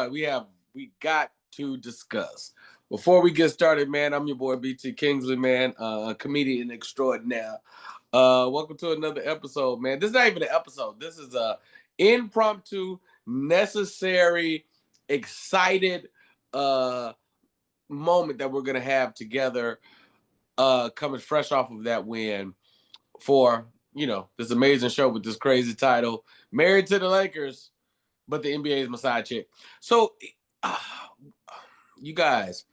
one we got to discuss. Before we get started, man, I'm your boy BT Kingsley, man, comedian extraordinaire. Welcome to another episode, man. This is not even an episode. This is a impromptu, necessary, excited moment that we're gonna have together, coming fresh off of that win for this amazing show with this crazy title, Married to the Lakers, but the NBA is my side chick. So, you guys,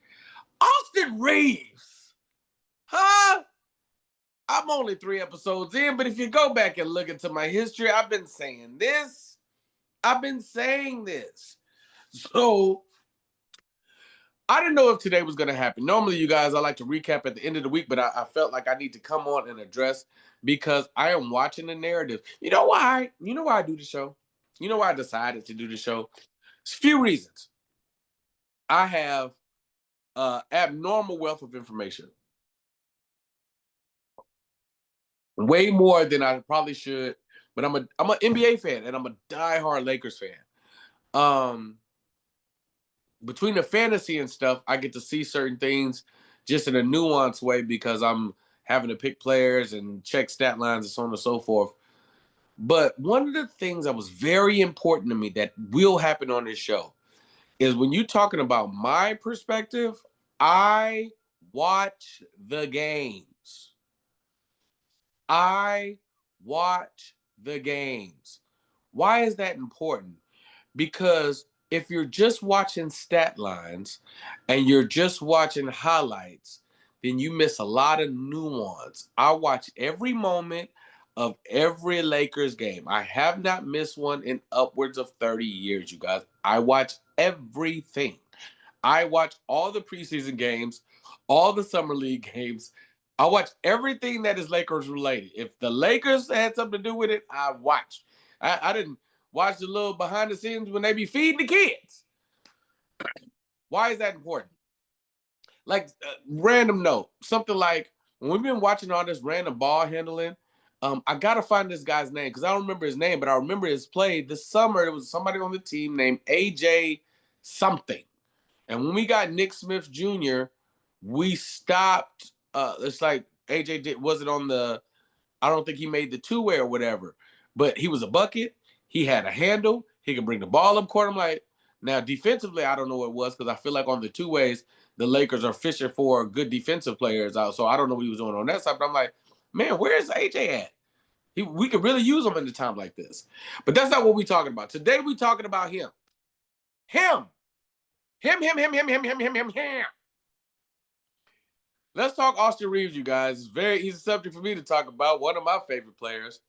Austin Reaves, huh? I'm only 3 episodes in, but if you go back and look into my history, I've been saying this. So, I didn't know if today was going to happen. Normally, you guys, I like to recap at the end of the week, but I felt like I need to come on and address because I am watching the narrative. You know why? You know why I do the show? You know why I decided to do the show? It's a few reasons. I have abnormal wealth of information. Way more than I probably should, but I'm an NBA fan and I'm a diehard Lakers fan. Between the fantasy and stuff, I get to see certain things just in a nuanced way because I'm having to pick players and check stat lines and so on and so forth. But one of the things that was very important to me that will happen on this show is when you're talking about my perspective, I watch the games. I watch the games. Why is that important? Because if you're just watching stat lines and you're just watching highlights, then you miss a lot of nuance. I watch every moment of every Lakers game. I have not missed one in upwards of 30 years, you guys. I watch everything. I watch all the preseason games, all the summer league games. I watch everything that is Lakers related. If the Lakers had something to do with it, I watch. I didn't watch the little behind the scenes when they be feeding the kids. Why is that important? Like, random note, something like when we've been watching all this random ball handling, I gotta find this guy's name because I don't remember his name, but I remember his play this summer. It was somebody on the team named AJ something. And when we got Nick Smith Jr., we stopped. It's like AJ wasn't on the. I don't think he made the two-way or whatever, but he was a bucket. He had a handle. He could bring the ball up court. I'm like, now defensively, I don't know what it was because I feel like on the two ways, the Lakers are fishing for good defensive players out. So I don't know what he was doing on that side. But I'm like, man, where's AJ at? We could really use him in a time like this. But that's not what we're talking about. Today we're talking about him. Him. Him. Let's talk Austin Reaves, you guys. It's a very easy subject for me to talk about. One of my favorite players.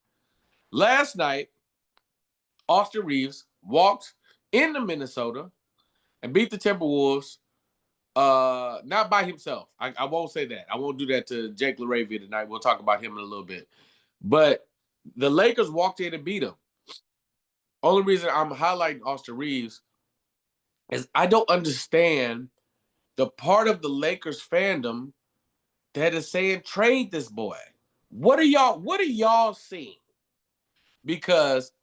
Last night, Austin Reaves walked into Minnesota and beat the Timberwolves, not by himself. I won't say that. I won't do that to Jake LaRavia tonight. We'll talk about him in a little bit. But the Lakers walked in and beat him. Only reason I'm highlighting Austin Reaves is I don't understand the part of the Lakers fandom that is saying trade this boy. What are y'all seeing? Because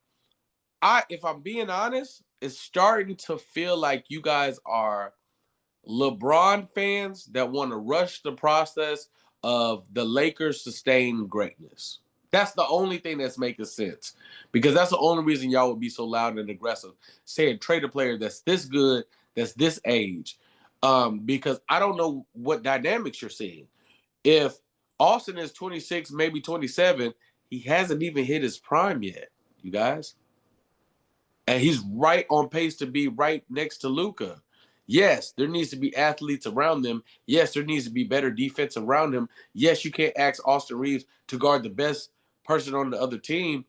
if I'm being honest, it's starting to feel like you guys are LeBron fans that want to rush the process of the Lakers sustaining greatness. That's the only thing that's making sense. Because that's the only reason y'all would be so loud and aggressive saying trade a player that's this good, that's this age. Because I don't know what dynamics you're seeing. If Austin is 26, maybe 27, he hasn't even hit his prime yet, you guys. And he's right on pace to be right next to Luka. Yes, there needs to be athletes around them. Yes, there needs to be better defense around him. Yes, you can't ask Austin Reaves to guard the best person on the other team.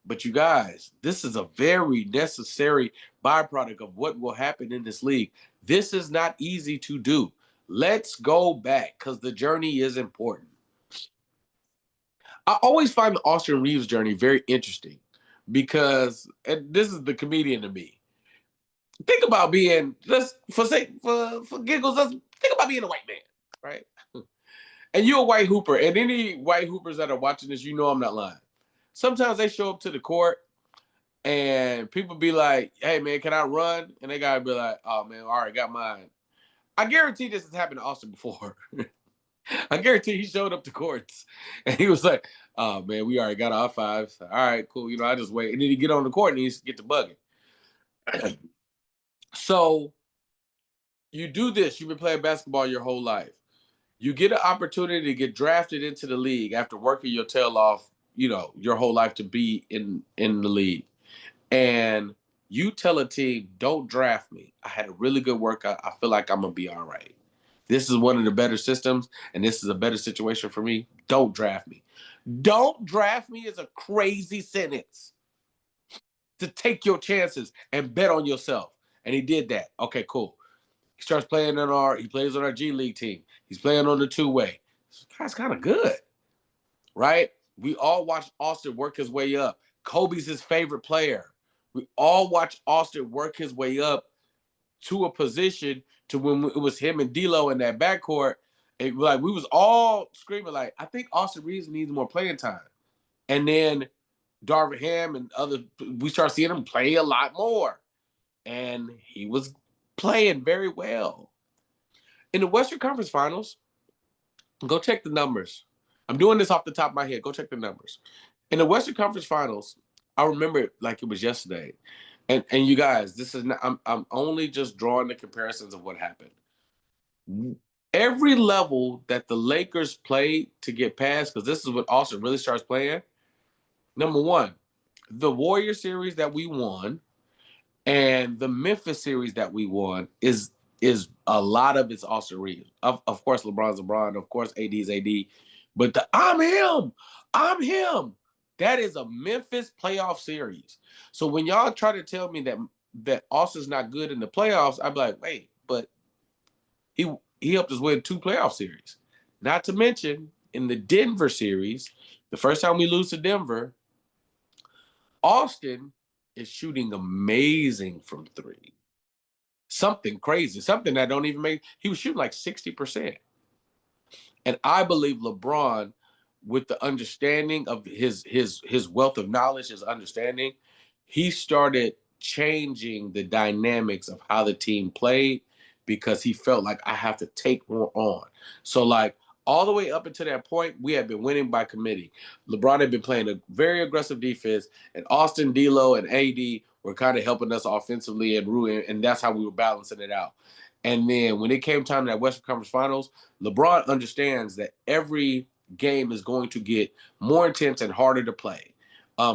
But you guys, this is a very necessary byproduct of what will happen in this league. This is not easy to do. Let's go back because the journey is important. I always find the Austin Reaves journey very interesting because, and this is the comedian to me. Think about being, just for giggles, let's think about being a white man, right? And you're a white hooper, and any white hoopers that are watching this, you know I'm not lying. Sometimes they show up to the court And people be like, hey, man, can I run? And they got to be like, oh, man, all right, got mine. I guarantee this has happened to Austin before. I guarantee he showed up to courts and he was like, oh, man, we already got our fives. All right, cool. I just wait. And then he get on the court and he get to bugging. So you do this. You've been playing basketball your whole life. You get an opportunity to get drafted into the league after working your tail off, your whole life to be in the league. And you tell a team, don't draft me. I had a really good workout. I feel like I'm going to be all right. This is one of the better systems, and this is a better situation for me. Don't draft me. Don't draft me is a crazy sentence to take your chances and bet on yourself. And he did that. Okay, cool. He starts playing he plays on our G League team. He's playing on the two-way. This guy's kind of good, right? We all watched Austin work his way up. Kobe's his favorite player. We all watched Austin work his way up to a position to when it was him and D'Lo in that backcourt. And we was all screaming like, I think Austin Reaves needs more playing time. And then Darvin Ham and we start seeing him play a lot more. And he was playing very well. In the Western Conference Finals, go check the numbers. I'm doing this off the top of my head. Go check the numbers. In the Western Conference Finals, I remember it like it was yesterday. And you guys, this is not, I'm only just drawing the comparisons of what happened. Every level that the Lakers played to get past, because this is when Austin really starts playing. Number one, the Warrior series that we won and the Memphis series that we won is a lot of it's Austin Reaves. Of course, LeBron's LeBron. Of course, AD's AD. But I'm him. That is a Memphis playoff series. So when y'all try to tell me that Austin's not good in the playoffs, I'd be like, wait, but he helped us win 2 playoff series. Not to mention in the Denver series, the first time we lose to Denver, Austin is shooting amazing from 3. Something crazy, something that don't even make. He was shooting like 60%. And I believe LeBron, with the understanding of his wealth of knowledge, his understanding, he started changing the dynamics of how the team played because he felt like I have to take more on. So like all the way up until that point, we had been winning by committee. LeBron had been playing a very aggressive defense, and Austin, D'Lo, and AD were kind of helping us offensively and that's how we were balancing it out. And then when it came time to that Western Conference Finals, LeBron understands that every game is going to get more intense and harder to play.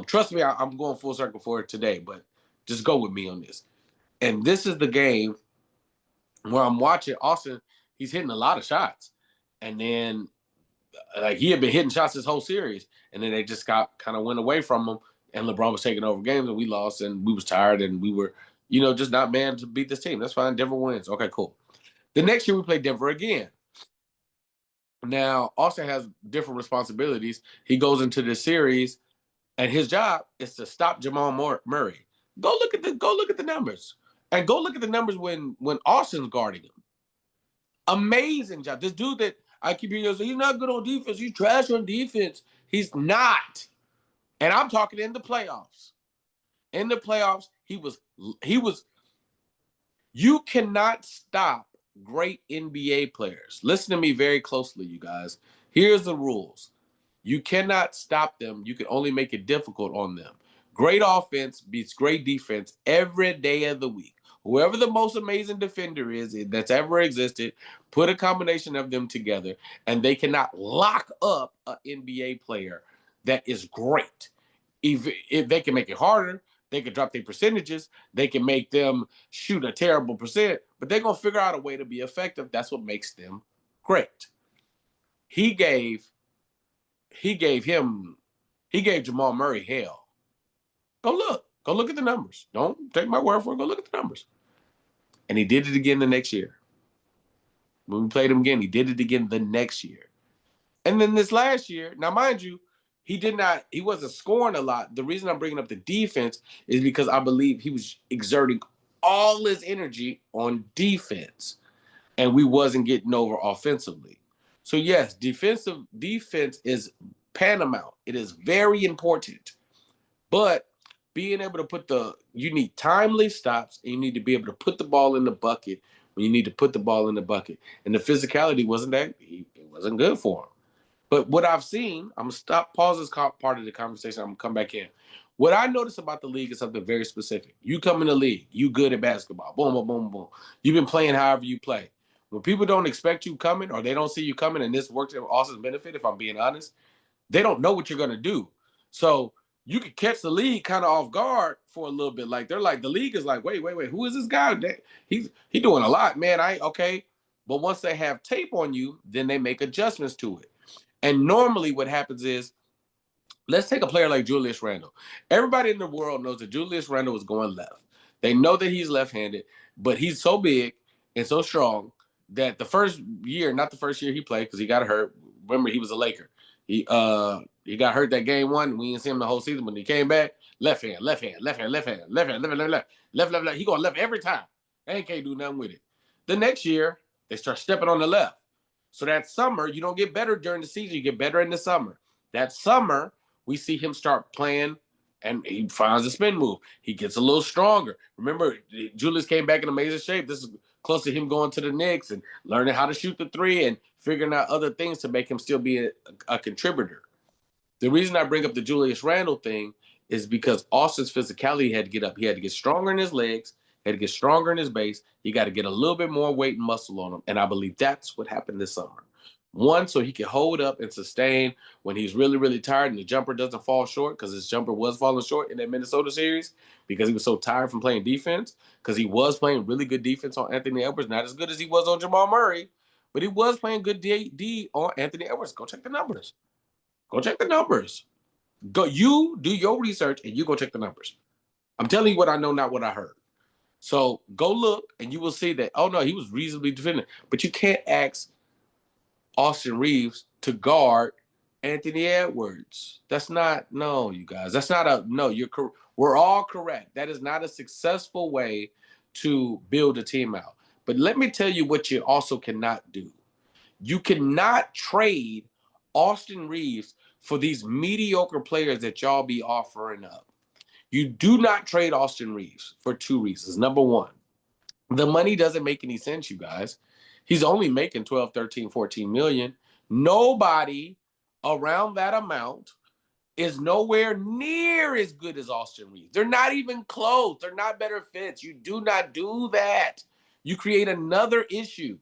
Trust me, I'm going full circle for it today, but just go with me on this. And this is the game where I'm watching Austin. He's hitting a lot of shots. And then he had been hitting shots this whole series. And then they just kind of went away from him. And LeBron was taking over games and we lost and we was tired and we were, just not man to beat this team. That's fine. Denver wins. Okay, cool. The next year we play Denver again. Now, Austin has different responsibilities. He goes into the series, and his job is to stop Jamal Murray. Go look at the numbers, and go look at the numbers when Austin's guarding him. Amazing job. This dude that I keep hearing say he's not good on defense. He's trash on defense. He's not. And I'm talking in the playoffs. In the playoffs, he was. You cannot stop great NBA players. Listen to me very closely, you guys. Here's the rules. You cannot stop them. You can only make it difficult on them. Great offense beats great defense every day of the week. Whoever the most amazing defender is that's ever existed, put a combination of them together, and they cannot lock up an NBA player that is great. If they can make it harder, they can drop their percentages. They can make them shoot a terrible percent, but they're going to figure out a way to be effective. That's what makes them great. He gave Jamal Murray hell. Go look at the numbers. Don't take my word for it. Go look at the numbers. And he did it again the next year. When we played him again, he did it again the next year. And then this last year, now mind you, he wasn't scoring a lot. The reason I'm bringing up the defense is because I believe he was exerting all his energy on defense, and we wasn't getting over offensively. So yes, defense is paramount. It is very important. But being able to you need timely stops, and you need to be able to put the ball in the bucket when you need to put the ball in the bucket. And the physicality it wasn't good for him. But what I've seen, I'm gonna pause this part of the conversation. I'm gonna come back in. What I noticed about the league is something very specific. You come in the league, you good at basketball. Boom, boom, boom, boom. You've been playing however you play. When people don't expect you coming or they don't see you coming, and this works to Austin's benefit, if I'm being honest, they don't know what you're gonna do. So you could catch the league kind of off guard for a little bit. Like they're like, the league is like, wait, who is this guy? He's doing a lot, man. Okay. But once they have tape on you, then they make adjustments to it. And normally what happens is, let's take a player like Julius Randle. Everybody in the world knows that Julius Randle is going left. They know that he's left-handed, but he's so big and so strong that the first year, not the first year he played because he got hurt. Remember, he was a Laker. He got hurt that game one. We didn't see him the whole season. When he came back, left hand, left hand, left hand, left hand, left hand, left hand, left. He going left every time. They can't do nothing with it. The next year, they start stepping on the left. So that summer, you don't get better during the season. You get better in the summer. That summer, we see him start playing, and he finds a spin move. He gets a little stronger. Remember, Julius came back in amazing shape. This is close to him going to the Knicks and learning how to shoot the three and figuring out other things to make him still be a contributor. The reason I bring up the Julius Randle thing is because Austin's physicality had to get up. He had to get stronger in his legs, had to get stronger in his base. He got to get a little bit more weight and muscle on him. And I believe that's what happened this summer. One, so he can hold up and sustain when he's really, really tired and the jumper doesn't fall short, because his jumper was falling short in that Minnesota series because he was so tired from playing defense, because he was playing really good defense on Anthony Edwards, not as good as he was on Jamal Murray, but he was playing good D on Anthony Edwards. Go check the numbers. Go check the numbers. You do your research and you go check the numbers. I'm telling you what I know, not what I heard. So go look and you will see that, oh no, he was reasonably defended. But you can't ask Austin Reaves to guard Anthony Edwards. That's not, no, you guys. That's not we're all correct. That is not a successful way to build a team out. But let me tell you what you also cannot do. You cannot trade Austin Reaves for these mediocre players that y'all be offering up. You do not trade Austin Reaves for two reasons. Number one, the money doesn't make any sense, you guys. He's only making 12, 13, 14 million. Nobody around that amount is nowhere near as good as Austin Reaves. They're not even close. They're not better fits. You do not do that. You create another issue.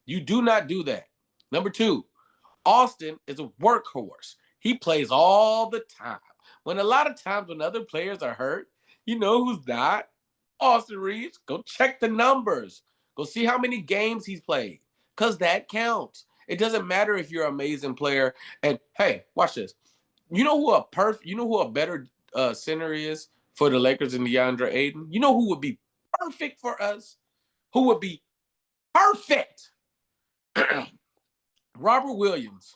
You do not do that. Number two, Austin is a workhorse. He plays all the time. When a lot of times when other players are hurt, you know who's not? Austin Reaves. Go check the numbers. Go see how many games he's played, because that counts. It doesn't matter if you're an amazing player. And hey, watch this. You know who a better center is for the Lakers than DeAndre Ayton? You know who would be perfect for us? Who would be perfect? Robert Williams.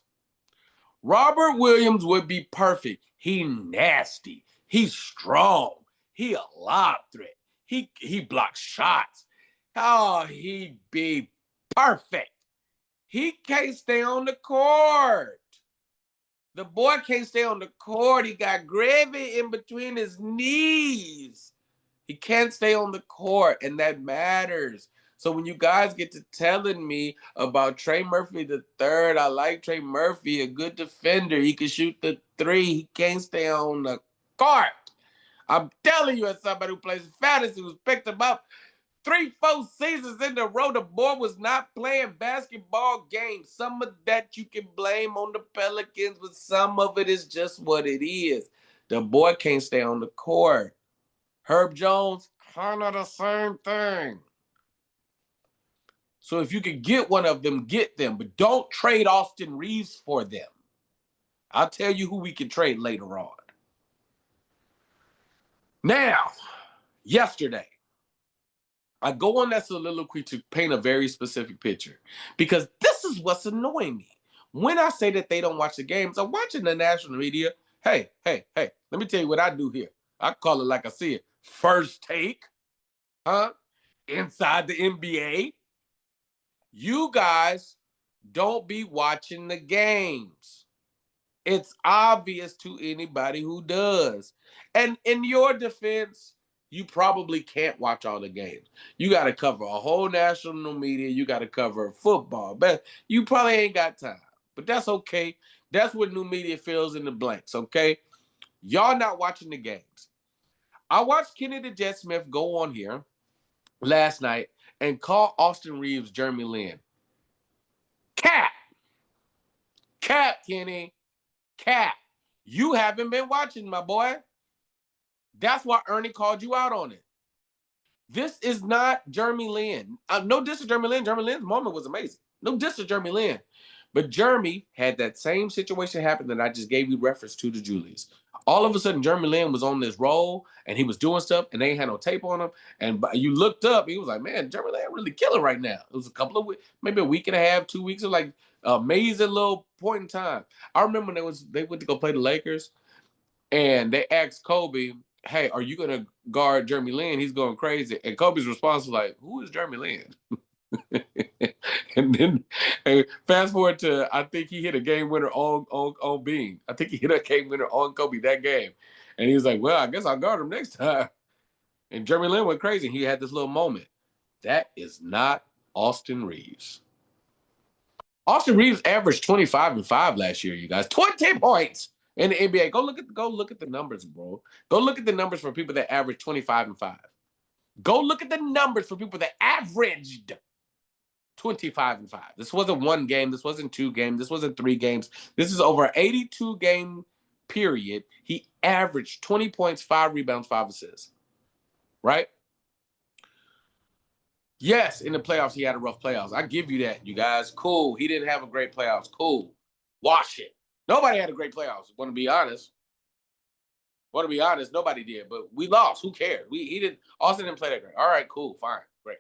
Robert Williams would be perfect. He nasty. He's strong. He a lob threat. He blocks shots. Oh, he'd be perfect. He can't stay on the court. The boy can't stay on the court. He got gravy in between his knees. He can't stay on the court, and that matters. So when you guys get to telling me about Trey Murphy the third, I like Trey Murphy, a good defender. He can shoot the three. He can't stay on the court. I'm telling you, as somebody who plays fantasy, who's picked him up 3-4 seasons in a row, the boy was not playing basketball games. Some of that you can blame on the Pelicans, but some of it is just what it is. The boy can't stay on the court. Herb Jones, kind of the same thing. So if you can get one of them, get them. But don't trade Austin Reaves for them. I'll tell you who we can trade later on. Now, yesterday, I go on that soliloquy to paint a very specific picture, because this is what's annoying me. When I say that they don't watch the games, I'm watching the national media. Hey, let me tell you what I do here. I call it like I see it. First take, inside the NBA. You guys don't be watching the games. It's obvious to anybody who does. And in your defense, you probably can't watch all the games. You got to cover a whole national media. You got to cover football. But you probably ain't got time. But that's okay. That's what new media fills in the blanks, okay? Y'all not watching the games. I watched Kenny the Jet Smith go on here last night and call Austin Reaves Jeremy Lin. Cap. Cap, Kenny. Cap. You haven't been watching, my boy. That's why Ernie called you out on it. This is not Jeremy Lin. No diss to Jeremy Lin. Jeremy Lin's moment was amazing. No diss to Jeremy Lin. But Jeremy had that same situation happen that I just gave you reference to Julius. All of a sudden, Jeremy Lin was on this roll and he was doing stuff and they ain't had no tape on him. And you looked up, he was like, man, Jeremy Lin really killing right now. It was a couple of weeks, maybe a week and a half, 2 weeks of like amazing little point in time. I remember when they went to go play the Lakers and they asked Kobe, hey, are you going to guard Jeremy Lin? He's going crazy. And Kobe's response was like, who is Jeremy Lin? And fast forward to, I think he hit a game winner on Bean. I think he hit a game winner on Kobe that game. And he was like, well, I guess I'll guard him next time. And Jeremy Lin went crazy. He had this little moment. That is not Austin Reaves. Austin Reaves averaged 25 and 5 last year, you guys. 20 points in the NBA. Go look at the numbers, bro. Go look at the numbers for people that averaged 25 and 5. Go look at the numbers for people that averaged 25 and 5. This wasn't one game. This wasn't 2 games. This wasn't 3 games. This is over an 82 game period. He averaged 20 points, 5 rebounds, 5 assists. Right? Yes, in the playoffs, he had a rough playoffs. I give you that, you guys. Cool. He didn't have a great playoffs. Cool. Wash it. Nobody had a great playoffs. Want to be honest? Nobody did. But we lost. Who cares? He didn't. Austin didn't play that great. All right, cool, fine, great.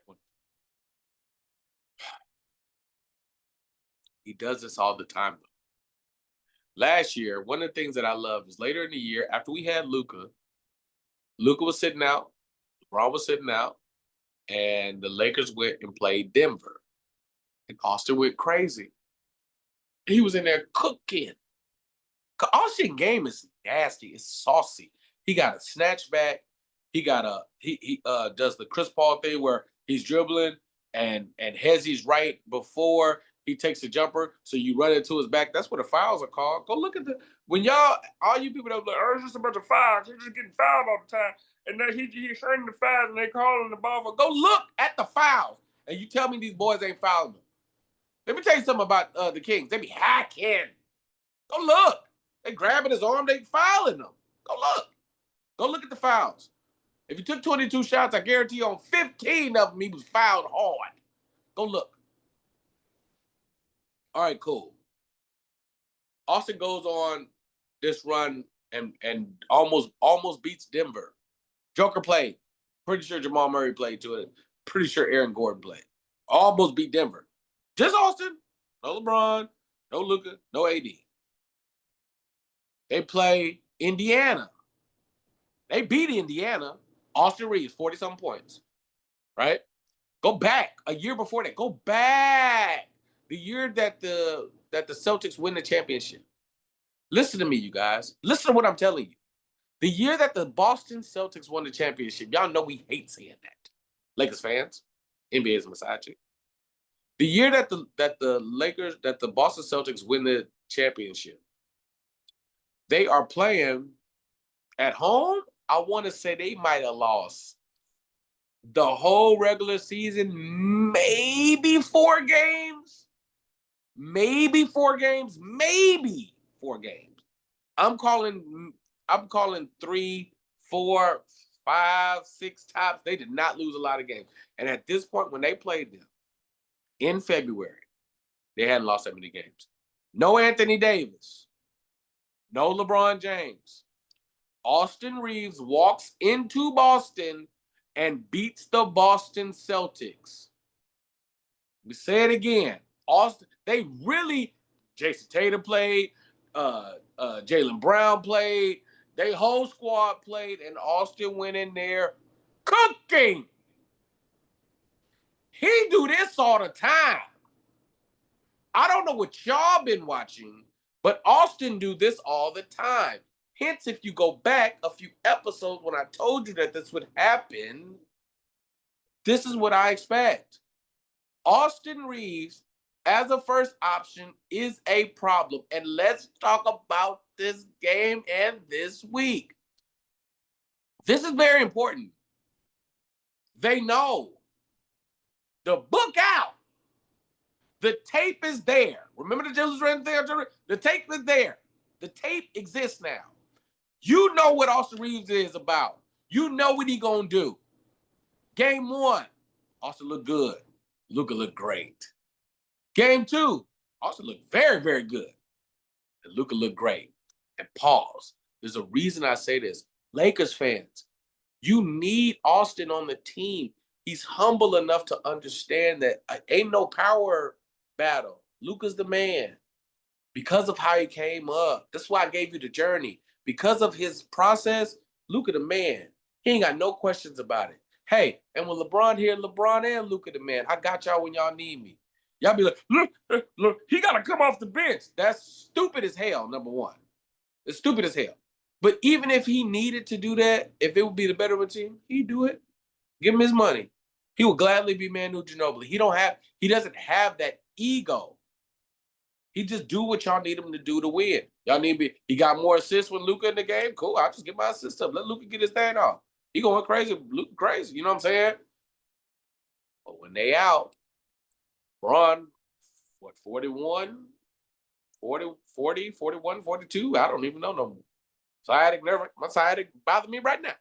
He does this all the time. Last year, one of the things that I loved is later in the year, after we had Luka was sitting out, LeBron was sitting out, and the Lakers went and played Denver. And Austin went crazy. He was in there cooking. Austin game is nasty. It's saucy. He got a snatch back. He does the Chris Paul thing where he's dribbling and Hezzy's right before he takes the jumper, so you run into his back. That's what the fouls are called. Go look at when all you people that are like, oh, it's just a bunch of fouls. He's just getting fouled all the time. And then he's hurting the fouls and they calling the ball for. Go look at the fouls. And you tell me these boys ain't fouling them. Let me tell you something about the Kings. They be hacking. Go look. They grabbing his arm, they fouling him. Go look. Go look at the fouls. If you took 22 shots, I guarantee you on 15 of them, he was fouled hard. Go look. All right, cool. Austin goes on this run and almost beats Denver. Joker played. Pretty sure Jamal Murray played to it. Pretty sure Aaron Gordon played. Almost beat Denver. Just Austin. No LeBron. No Luka. No AD. They play Indiana. They beat Indiana. Austin Reaves, 40-something points. Right? Go back a year before that. Go back. The year that the Celtics win the championship. Listen to me, you guys. Listen to what I'm telling you. The year that the Boston Celtics won the championship, y'all know we hate saying that. Lakers fans, NBA is a misogyny. The year that the Boston Celtics win the championship, they are playing at home. I want to say they might have lost the whole regular season, maybe 4 games. Maybe 4 games. Maybe 4 games. I'm calling 3, 4, 5, 6 tops. They did not lose a lot of games. And at this point, when they played them in February, they hadn't lost that many games. No Anthony Davis. No LeBron James. Austin Reaves walks into Boston and beats the Boston Celtics. We say it again. Austin, they really, Jason Tatum played, Jaylen Brown played, their whole squad played, and Austin went in there cooking. He do this all the time. I don't know what y'all been watching, But Austin do this all the time. Hence, if you go back a few episodes when I told you that this would happen, this is what I expect. Austin Reaves as a first option is a problem. And let's talk about this game and this week. This is very important. They know. The book out. The tape is there. Remember the Julius Randle thing? The tape is there. The tape exists now. You know what Austin Reaves is about. You know what he gonna do. Game 1, Austin looked good. Luka looked great. Game 2, Austin looked very, very good. And Luka looked great. And pause. There's a reason I say this. Lakers fans, you need Austin on the team. He's humble enough to understand that ain't no power battle. Luka's the man. Because of how he came up. That's why I gave you the journey. Because of his process, Luka the man. He ain't got no questions about it. Hey, and when LeBron here, LeBron and Luka the man. I got y'all when y'all need me. Y'all be like, look, he got to come off the bench. That's stupid as hell, number one. It's stupid as hell. But even if he needed to do that, if it would be the better of a team, he'd do it. Give him his money. He would gladly be Manu Ginobili. He doesn't have that ego. He just do what y'all need him to do to win. Y'all need me. He got more assists with Luka in the game. Cool. I'll just get my assist up. Let Luka get his thing off. He going crazy. Luka crazy. You know what I'm saying? But when they out, Braun, 41, 40, 41, 42? I don't even know no more. My sciatic bother me right now.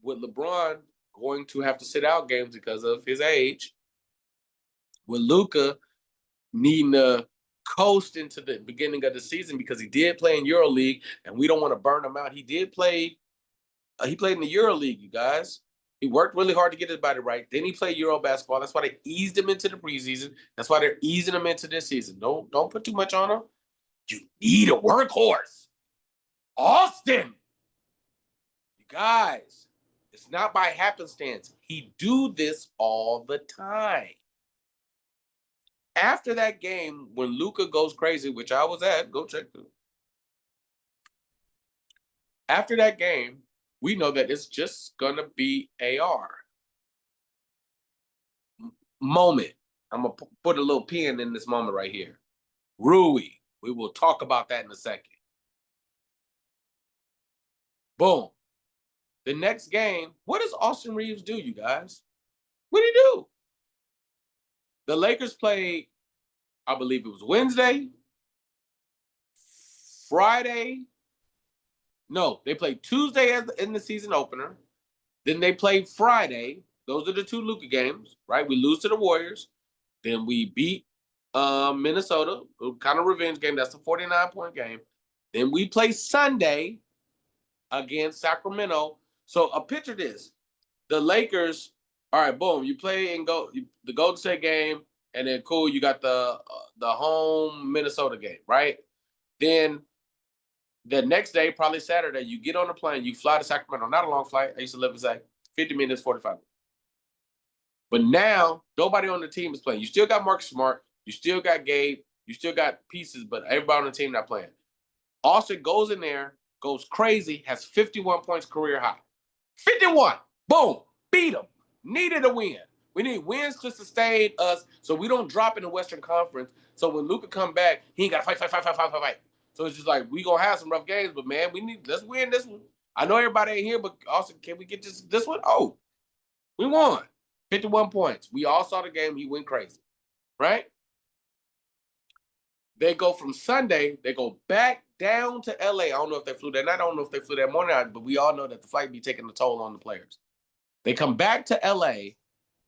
With LeBron going to have to sit out games because of his age, with Luka needing to coast into the beginning of the season because he did play in EuroLeague, and we don't want to burn him out. He did play. He played in the EuroLeague, you guys. He worked really hard to get his body right. Then he played Euro basketball. That's why they eased him into the preseason. That's why they're easing him into this season. Don't put too much on him. You need a workhorse. Austin. You guys, it's not by happenstance. He do this all the time. After that game, when Luka goes crazy, which I was at, go check it. After that game, we know that it's just going to be AR. Moment. I'm going to put a little pin in this moment right here. Rui. We will talk about that in a second. Boom. The next game, what does Austin Reaves do, you guys? What did he do? The Lakers played, I believe it was Wednesday, Friday. No, they played Tuesday in the season opener. Then they played Friday. Those are the two Luka games, right? We lose to the Warriors. Then we beat Minnesota, kind of revenge game. That's a 49-point game. Then we play Sunday against Sacramento. So picture this. The Lakers, all right, boom, you play and go the Golden State game, and then cool, you got the home Minnesota game, right? Then the next day, probably Saturday, you get on a plane, you fly to Sacramento. Not a long flight. I used to live in Sac, 50 minutes, 45 minutes. But now, nobody on the team is playing. You still got Marcus Smart. You still got Gabe. You still got pieces, but everybody on the team not playing. Austin goes in there, goes crazy, has 51 points career high. 51. Boom. Beat them. Needed a win. We need wins to sustain us so we don't drop in the Western Conference. So when Luka come back, he ain't got to fight. So it's just like, we going to have some rough games, but man, let's win this one. I know everybody ain't here, but Austin, can we get this one? Oh, we won. 51 points. We all saw the game. He went crazy, right? They go from Sunday, they go back down to LA. I don't know if they flew that night. I don't know if they flew that morning, but we all know that the flight be taking a toll on the players. They come back to LA,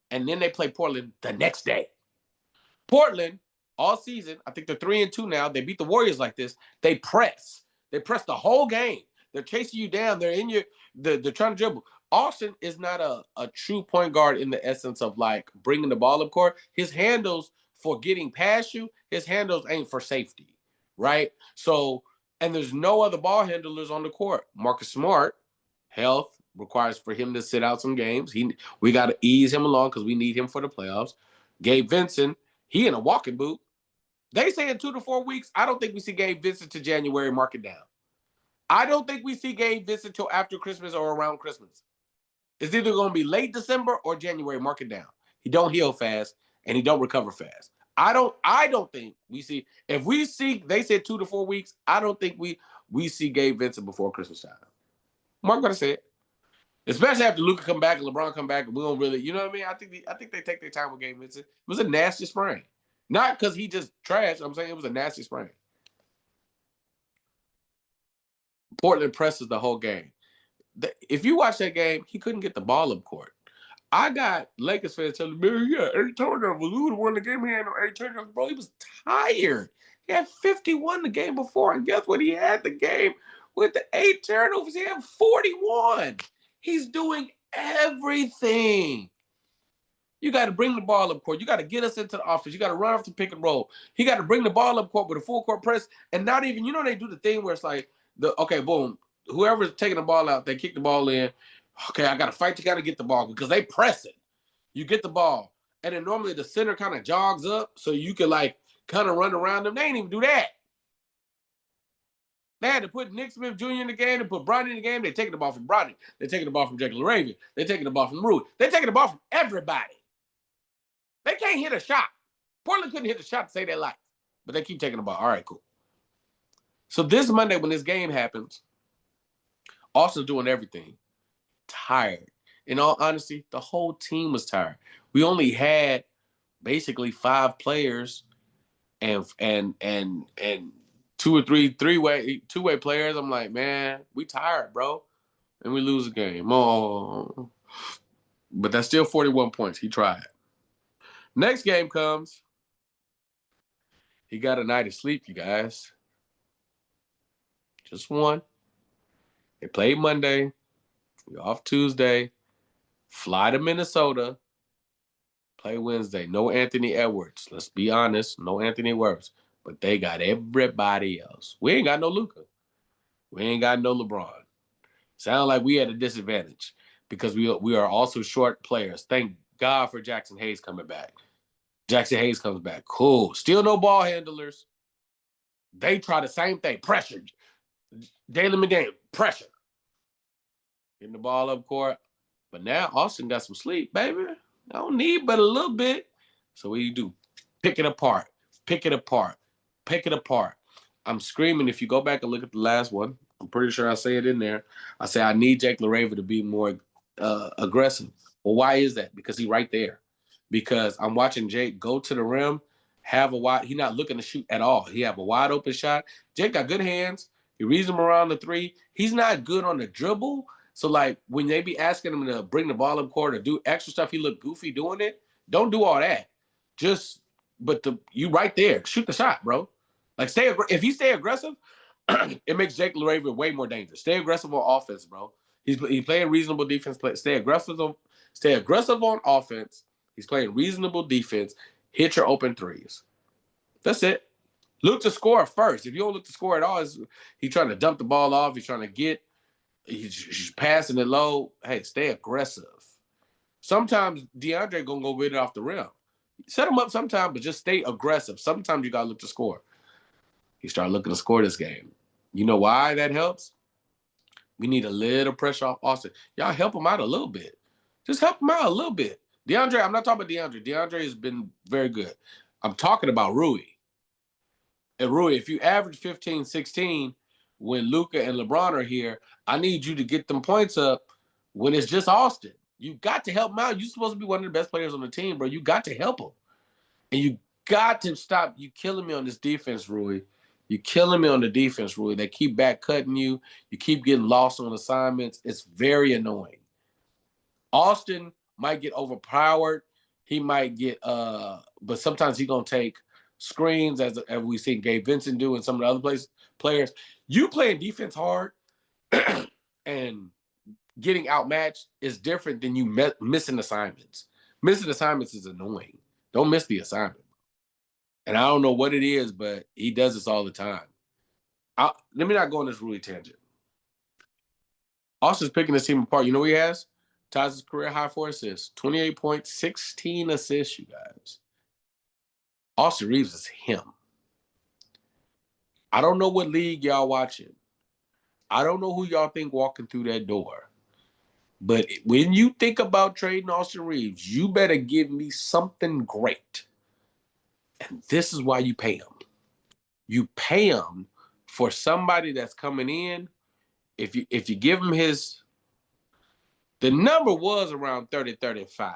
and then they play Portland the next day. Portland, all season, I think they're 3-2 now. They beat the Warriors like this. They press. They press the whole game. They're chasing you down. They're in they're trying to dribble. Austin is not a true point guard in the essence of like bringing the ball up court. His handles for getting past you, his handles ain't for safety, right? So, and there's no other ball handlers on the court. Marcus Smart, health requires for him to sit out some games. We got to ease him along because we need him for the playoffs. Gabe Vincent, he in a walking boot. They say in 2 to 4 weeks. I don't think we see Gabe Vincent to January. Mark it down. I don't think we see Gabe Vincent till after Christmas or around Christmas. It's either going to be late December or January. Mark it down. He don't heal fast and he don't recover fast. I don't think we see. If we see, they said 2 to 4 weeks. I don't think we see Gabe Vincent before Christmas time. Mark gonna say it. Especially after Luka come back and LeBron come back, and we don't really, you know what I mean? I think they take their time with Gabe Vincent. It was a nasty sprain, not because he just trashed. I'm saying it was a nasty sprain. Portland presses the whole game. If you watch that game, he couldn't get the ball up court. I got Lakers fans telling me, yeah, 8 turnovers. We would have won the game. He had no 8 turnovers. Bro, he was tired. He had 51 the game before, and guess what? He had the game with the 8 turnovers. He had 41. He's doing everything. You got to bring the ball up court. You got to get us into the offense. You got to run off the pick and roll. He got to bring the ball up court with a full court press, and not even, they do the thing where it's like, okay, boom, whoever's taking the ball out, they kick the ball in. Okay, I got to fight. You got to get the ball because they press it. You get the ball, and then normally the center kind of jogs up so you can kind of run around them. They ain't even do that. They had to put Nick Smith Jr. in the game and put Bronny in the game. They're taking the ball from Bronny. They're taking the ball from Julius Randle. They're taking the ball from Rui. They're taking the ball from everybody. They can't hit a shot. Portland couldn't hit a shot to save their life, but they keep taking the ball. All right, cool. So this Monday when this game happens, Austin's doing everything. Tired. In all honesty, the whole team was tired. We only had basically 5 players and two or two-way players. I'm like, man, we tired, bro. And we lose a game. Oh. But that's still 41 points. He tried. Next game comes. He got a night of sleep, you guys. Just one. They played Monday. We off Tuesday. Fly to Minnesota. Play Wednesday. No Anthony Edwards. Let's be honest. No Anthony Edwards. But they got everybody else. We ain't got no Luka. We ain't got no LeBron. Sound like we at a disadvantage because we are also short players. Thank God for Jackson Hayes coming back. Jackson Hayes comes back. Cool. Still no ball handlers. They try the same thing. Pressure. Jalen McDaniel. Pressure. Getting the ball up court. But now Austin got some sleep, baby. I don't need but a little bit. So what do you do? Pick it apart. Pick it apart. Pick it apart. I'm screaming. If you go back and look at the last one, I'm pretty sure I say it in there. I say I need Jake LaRaver to be more aggressive. Well, why is that? Because he's right there. Because I'm watching Jake go to the rim, have a wide. He's not looking to shoot at all. He have a wide open shot. Jake got good hands. He reads him around the 3. He's not good on the dribble. So, when they be asking him to bring the ball up court or do extra stuff, he look goofy doing it. Don't do all that. You right there. Shoot the shot, bro. If he stay aggressive, it makes Jake LaRaver way more dangerous. Stay aggressive on offense, bro. He's playing reasonable defense. Stay aggressive on offense. He's playing reasonable defense. Hit your open 3s. That's it. Look to score first. If you don't look to score at all, he's trying to dump the ball off. He's trying to get. He's passing it low. Hey, stay aggressive. Sometimes DeAndre gonna go get it off the rim. Set him up sometimes, but just stay aggressive. Sometimes you gotta look to score. He started looking to score this game. You know why that helps? We need a little pressure off Austin. Y'all help him out a little bit. Just help him out a little bit. DeAndre, I'm not talking about DeAndre. DeAndre has been very good. I'm talking about Rui. And Rui, if you average 15, 16 when Luka and LeBron are here, I need you to get them points up when it's just Austin. You got to help him out. You're supposed to be one of the best players on the team, bro. You got to help him. And you got to stop. You killing me on this defense, Rui. You killing me on the defense, Rui. They keep back cutting you. You keep getting lost on assignments. It's very annoying. Austin might get overpowered. He might get, but sometimes he's going to take screens as we've seen Gabe Vincent do and some of the other players. You playing defense hard and getting outmatched is different than you missing assignments. Missing assignments is annoying. Don't miss the assignment. And I don't know what it is, but he does this all the time. Let me not go on this Rui tangent. Austin's picking this team apart. You know what he has? Ties his career high for assists. 28 points, 16 assists, you guys. Austin Reaves is him. I don't know what league y'all watching. I don't know who y'all think walking through that door. But when you think about trading Austin Reaves, you better give me something great. And this is why you pay him. You pay him for somebody that's coming in. If you give him the number was around 30, 35,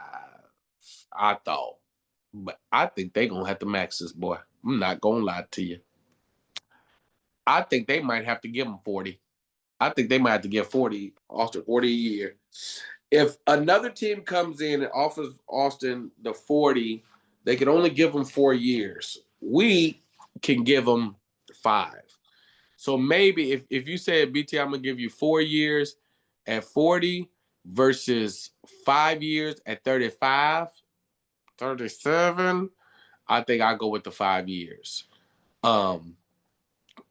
I thought. But I think they're going to have to max this boy. I'm not going to lie to you. I think they might have to give him 40. I think they might have to give Austin 40 a year. If another team comes in and offers Austin the 40, they can only give him 4 years. We can give him 5. So maybe if you said, BT, I'm going to give you 4 years at 40 versus 5 years at 35, 37, I think I go with the 5 years.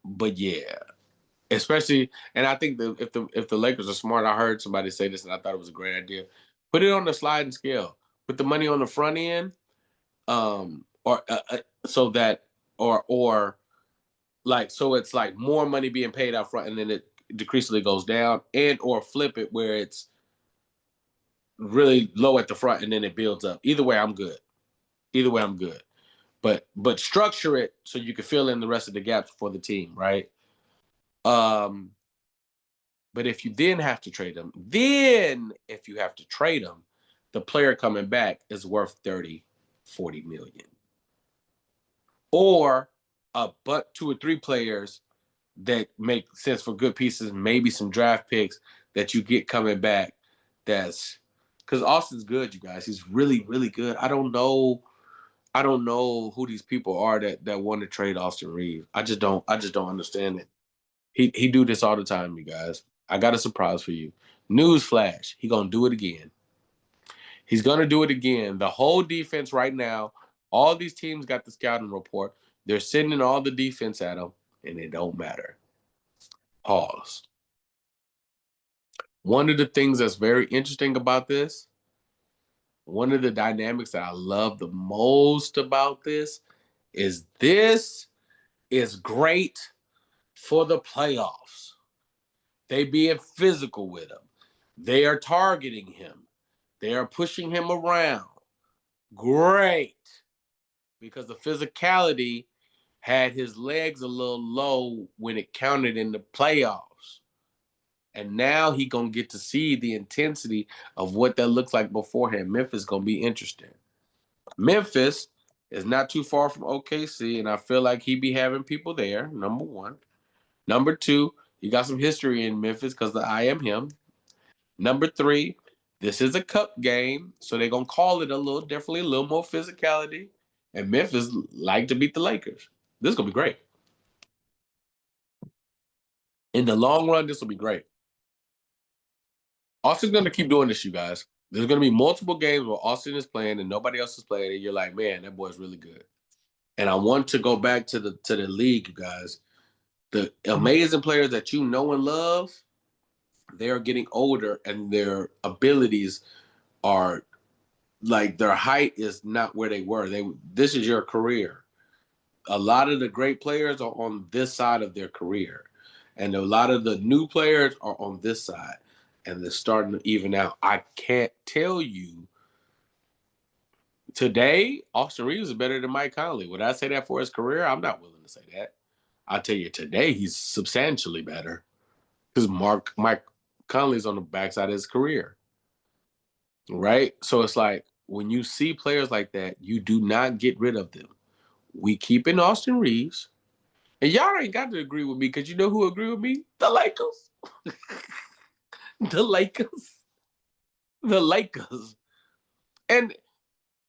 But yeah, especially, and I think if the Lakers are smart, I heard somebody say this and I thought it was a great idea. Put it on the sliding scale. Put the money on the front end, or so that or like so it's like more money being paid out front and then it decreasingly goes down, and or flip it where it's really low at the front and then it builds up. Either way, I'm good. Either way, I'm good. But structure it so you can fill in the rest of the gaps for the team, right? But if you then have to trade him, the player coming back is worth 30, 40 million. Or but 2 or 3 players that make sense for good pieces, maybe some draft picks that you get coming back. That's because Austin's good, you guys. He's really, really good. I don't know who these people are that want to trade Austin Reaves. I just don't understand it. He do this all the time, you guys. I got a surprise for you. Newsflash, he gonna do it again. He's gonna do it again. The whole defense right now, all these teams got the scouting report. They're sending all the defense at him, and it don't matter. Pause. One of the things that's very interesting about this, one of the dynamics that I love the most about this is great for the playoffs. They being physical with him. They are targeting him. They are pushing him around. Great. Because the physicality had his legs a little low when it counted in the playoffs. And now he going to get to see the intensity of what that looks like beforehand. Memphis going to be interesting. Memphis is not too far from OKC, and I feel like he be having people there, number one. Number two, you got some history in Memphis because I am him. Number three, this is a cup game, so they're going to call it a little more physicality. And Memphis like to beat the Lakers. This is going to be great. In the long run, this will be great. Austin's going to keep doing this, you guys. There's going to be multiple games where Austin is playing and nobody else is playing, and you're like, man, that boy's really good. And I want to go back to the league, you guys. The amazing players that you know and love, they are getting older, and their abilities are like their height is not where they were. This is your career. A lot of the great players are on this side of their career, and a lot of the new players are on this side, and they're starting to even out. I can't tell you today, Austin Reaves is better than Mike Conley. Would I say that for his career? I'm not willing to say that. I'll tell you today, he's substantially better because Mike Conley's on the backside of his career, right? So it's like when you see players like that, you do not get rid of them. We keep in Austin Reaves. And y'all ain't got to agree with me because you know who agree with me? The Lakers. the Lakers. The Lakers. And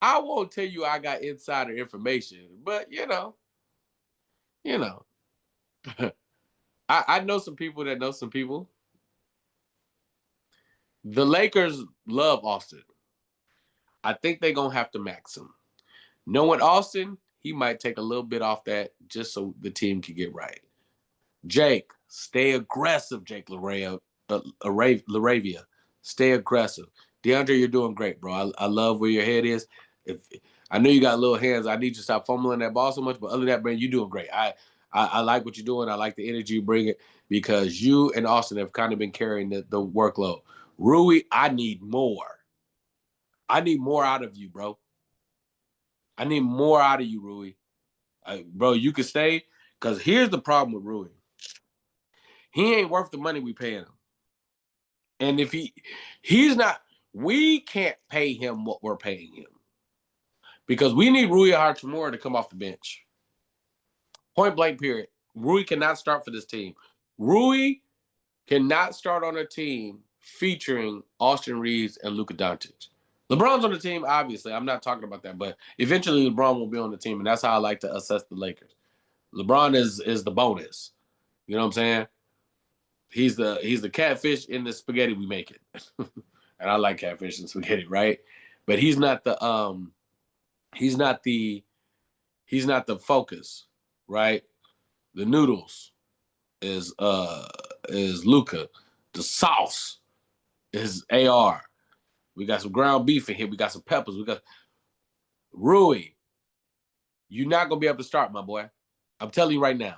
I won't tell you I got insider information, but you know, I know some people that know some people. The Lakers love Austin. I think they're going to have to max him. Knowing Austin, he might take a little bit off that just so the team can get right. Jake, stay aggressive, Jake Laravia. Stay aggressive. DeAndre, you're doing great, bro. I love where your head is. If I know you got little hands, I need you to stop fumbling that ball so much. But other than that, man, you're doing great. I like what you're doing. I like the energy you bring it because you and Austin have kind of been carrying the workload. Rui, I need more. I need more out of you, bro. I need more out of you, Rui. Bro, you can stay because here's the problem with Rui. He ain't worth the money we paying him. And if he's not, we can't pay him what we're paying him because we need Rui Hachimura to come off the bench. Point blank, period. Rui cannot start for this team. Rui cannot start on a team featuring Austin Reaves and Luka Doncic. LeBron's on the team, obviously. I'm not talking about that, but eventually LeBron will be on the team, and that's how I like to assess the Lakers. LeBron is the bonus. You know what I'm saying? He's the catfish in the spaghetti we make it. And I like catfish and spaghetti, right? But he's not the focus, right? The noodles is Luka. The sauce is AR. We got some ground beef in here. We got some peppers. We got Rui. You're not gonna be able to start, my boy. I'm telling you right now.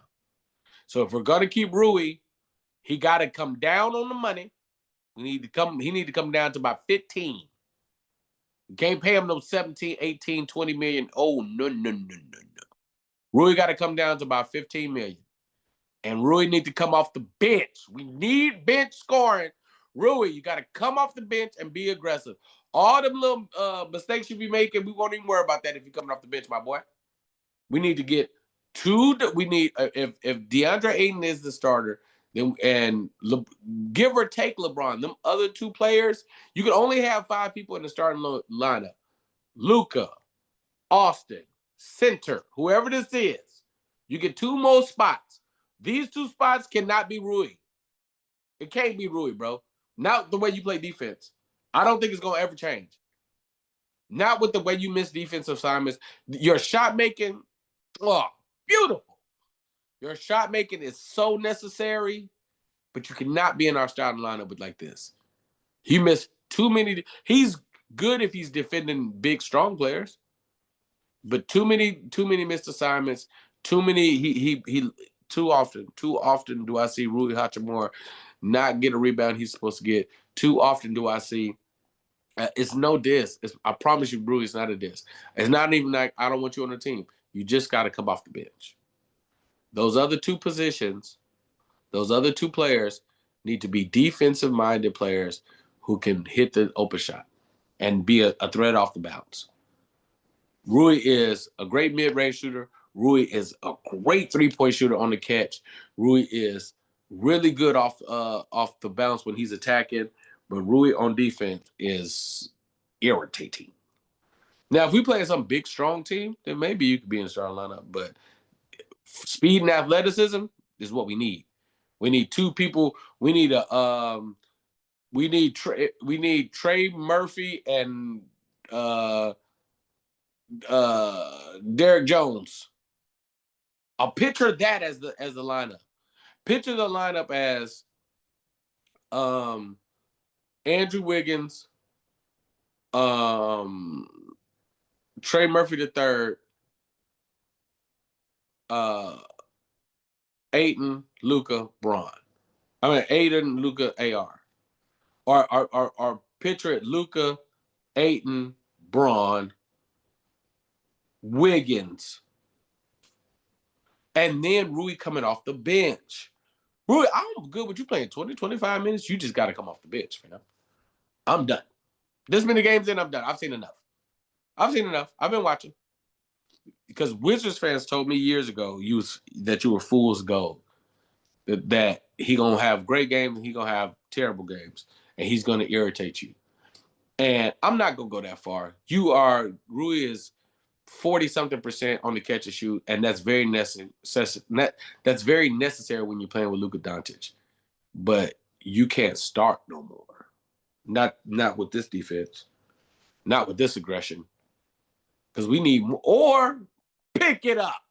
So if we're gonna keep Rui, he got to come down on the money. He need to come down to about 15. You can't pay him no 17, 18, 20 million. Oh, no. Rui got to come down to about 15 million. And Rui need to come off the bench. We need bench scoring. Rui, you got to come off the bench and be aggressive. All them little mistakes you be making, we won't even worry about that if you're coming off the bench, my boy. We need to get we need, if DeAndre Ayton is the starter, then give or take LeBron, them other two players, you can only have 5 people in the starting lineup. Luka, Austin, center, whoever this is. You get 2 more spots. These 2 spots cannot be Rui. It can't be Rui, bro. Not the way you play defense. I don't think it's going to ever change. Not with the way you miss defensive assignments. Your shot making, oh, beautiful. Your shot making is so necessary, but you cannot be in our starting lineup with like this. He missed too many. He's good if he's defending big, strong players, but too many missed assignments. Too often do I see Rui Hachimura not get a rebound he's supposed to get. Too often do I see. It's no diss. I promise you, Rui, it's not a diss. It's not even like I don't want you on the team. You just got to come off the bench. Those other 2 positions, those other 2 players need to be defensive-minded players who can hit the open shot and be a threat off the bounce. Rui is a great mid-range shooter. Rui is a great three-point shooter on the catch. Rui is really good off the bounce when he's attacking, but Rui on defense is irritating. Now, if we play some big, strong team, then maybe you could be in the starting lineup, but speed and athleticism is what we need. We need 2 people. We need Trey Murphy and Derek Jones. I'll picture that as the lineup. Picture the lineup as Andrew Wiggins, Trey Murphy III, Ayton, Luka, Braun. I mean, Ayton, Luka, AR. Or picture it, Luka, Ayton, Braun, Wiggins, and then Rui coming off the bench. Rui, I'm good with you playing 20, 25 minutes. You just got to come off the bench, man. I'm done. This many games in, I'm done. I've seen enough. I've been watching. Because Wizards fans told me years ago that you were fool's gold. That he going to have great games and he going to have terrible games. And he's going to irritate you. And I'm not going to go that far. Rui is 40-something% on the catch and shoot, and that's very necessary. That's very necessary when you're playing with Luka Doncic. But you can't start no more. Not with this defense. Not with this aggression. Because we need more. Or pick it up.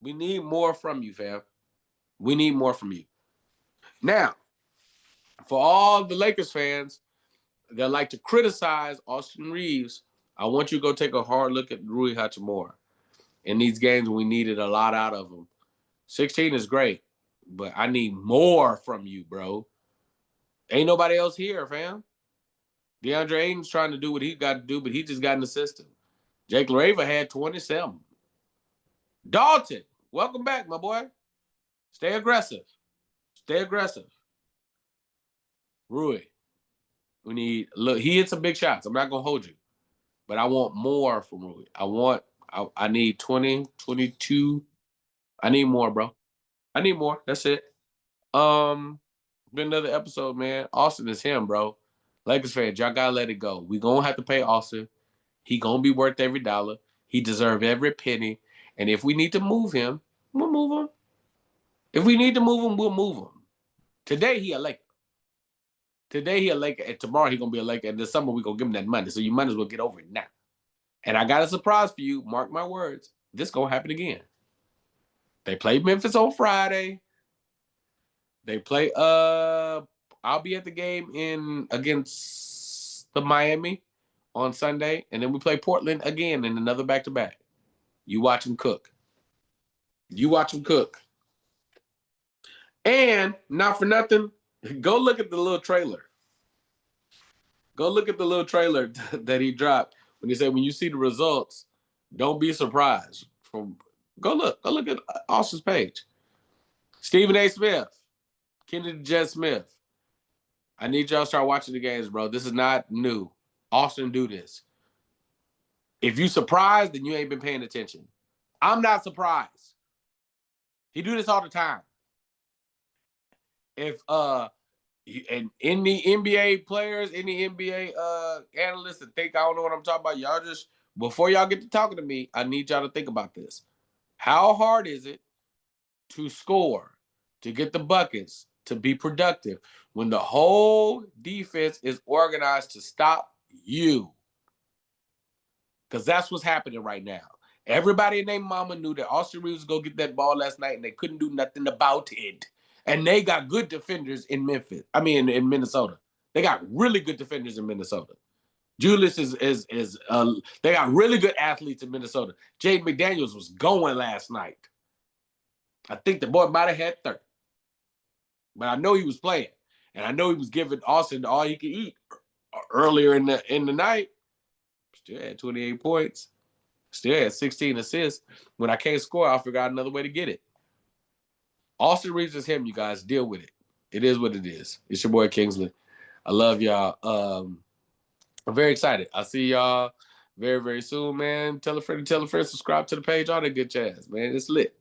We need more from you, fam. We need more from you. Now, for all the Lakers fans that like to criticize Austin Reaves, I want you to go take a hard look at Rui Hachimura. In these games, we needed a lot out of him. 16 is great, but I need more from you, bro. Ain't nobody else here, fam. DeAndre Ayton's trying to do what he got to do, but he just got in the system. Jake LaRaver had 27. Dalton, welcome back, my boy. Stay aggressive. Stay aggressive. Rui, we need look. He hit some big shots. I'm not gonna hold you, but I want more from Rui. I need 20, 22. I need more, bro. I need more. That's it. Been another episode, man. Austin is him, bro. Lakers fans, y'all gotta let it go. We gonna have to pay Austin. He gonna be worth every dollar. He deserve every penny. And if we need to move him, we'll move him. If we need to move him, we'll move him. Today he a Laker. Today he a Laker, and tomorrow he gonna be a Laker. And this summer we gonna give him that money. So you might as well get over it now. And I got a surprise for you. Mark my words. This gonna happen again. They play Memphis on Friday. They play. I'll be at the game against the Miami on Sunday, and then we play Portland again in another back-to-back. You watch him cook. You watch him cook. And not for nothing, go look at the little trailer. Go look at the little trailer that he dropped when he said, when you see the results, don't be surprised. Go look at Austin's page. Stephen A. Smith, Kennedy Jet Smith. I need y'all to start watching the games, bro. This is not new. Austin do this. If you surprised, then you ain't been paying attention. I'm not surprised. He do this all the time. If and any NBA players, any NBA analysts that think I don't know what I'm talking about, y'all just, before y'all get to talking to me, I need y'all to think about this. How hard is it to score, to get the buckets, to be productive when the whole defense is organized to stop you? Because that's what's happening right now. Everybody and their mama knew that Austin Reaves was going to get that ball last night, and they couldn't do nothing about it. And they got good defenders in in Minnesota. They got really good defenders in Minnesota. Julius they got really good athletes in Minnesota. Jaden McDaniels was going last night. I think the boy might have had 30. But I know he was playing. And I know he was giving Austin all he could eat earlier in the night. Still had 28 points. Still had 16 assists. When I can't score, I'll figure out another way to get it. Austin Reaves is him, you guys. Deal with it. It is what it is. It's your boy Kingsley. I love y'all. I'm very excited. I'll see y'all very, very soon, man. Tell a friend, subscribe to the page, all that good jazz, man. It's lit.